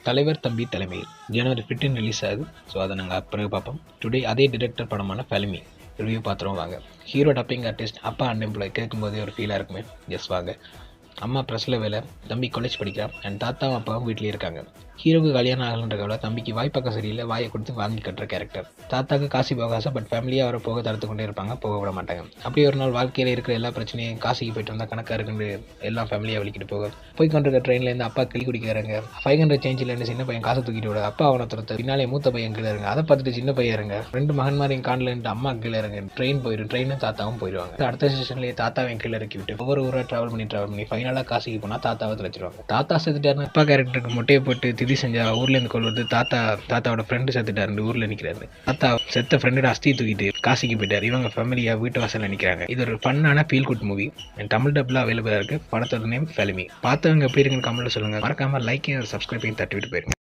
தலைவர் தம்பி தலைமையில் ஜனவரி 15 ரிலீஸ் ஆகுது. ஸோ அதை நாங்கள் பிறகு பார்ப்போம். டுடே அதே டிரெக்டர் படமான ஃபெலிமி ரிவ்யூ பார்த்துருவோம் வாங்க. ஹீரோ டப்பிங் ஆர்டிஸ்ட், அப்பா அன்எம்ப்ளாய், கேட்கும்போதே ஒரு ஃபீலாக இருக்குமே. எஸ் வாங்க. அம்மா ப்ரெஸ்ஸில் வேலை, தம்பி காலேஜ் படிக்கிறான் அண்ட் தாத்தாவும் அப்பாவும் வீட்டிலே இருக்காங்க. ஹீரோக்கு கல்யாணம் ஆகலன்ற கவலை, தம்பிக்கு வாய்ப்பக்கம் சரியில்லை, வாயை கொடுத்து வாங்கி கட்டுற கேரக்டர். தாத்தாக்கு காசி போக ஆசை, பட் ஃபேமிலியாக அவரை போக தடுத்து கொண்டே இருப்பாங்க, போக விட மாட்டாங்க. அப்படி ஒரு நாள் வாழ்க்கையில் இருக்கிற எல்லா பிரச்சனையும் காசிக்கு போயிட்டு வந்தால் கணக்காக இருக்குன்னு எல்லாம் ஃபேமிலியாக வலிக்கிட்டு போக போய் கொண்டிருக்க ட்ரெயின்லேருந்து அப்பா கிளி குடிக்கிறாங்க. 500 சேஞ்சில் இருந்து சின்ன பையன் காசை தூக்கிட்டு விட அப்பா அவனை துரத்த பின்னாலே மூத்த பையன் கீழே இருங்க. அதை பார்த்துட்டு சின்ன பையன் இருங்க. 2 மகன்மாரையும் காணலன்ட்டு அம்மா கீழே இருங்க. ட்ரெயின் போயிடும். ட்ரெயினும் தாத்தாவும் போயிடுவாங்க. அடுத்த ஸ்டேஷன்லேயே தாத்தாவையும் கீழே இறக்கி விட்டு ஒவ்வொரு ஊராக ட்ராவல் பண்ணி ஃபைனலாக காசிக்கு போனால் தாத்தாவை தொலைச்சிருவாங்க. தாத்தா செத்துட்டாருன்னு அப்பா கேரக்டருக்கு மொட்டையை போட்டு திதி செஞ்சா ஊர்லேருந்து கொள்வது தாத்தாவோட ஃப்ரெண்டு செத்துட்டாரு, ஊரில் நிற்கிறாரு. தாத்தா செத்த ஃப்ரெண்டோட அஸ்தி தூக்கிட்டு காசிக்கு போயிட்டார். இவங்க ஃபேமிலியா வீட்டு வாசலில் நிற்கிறாங்க. இது ஒரு ஃபன்னான ஃபீல் குட் மூவி. தமிழ் டப்ல அவைலபிளாக இருக்கு. படத்தோட நேம் ஃபெலிமி. பார்த்தவங்க எப்படி இருக்குன்னு கமெண்ட்ல சொல்லுங்க. மறக்காம லைக் சப்ஸ்கிரைபையும் தட்டி விட்டு போயிருங்க.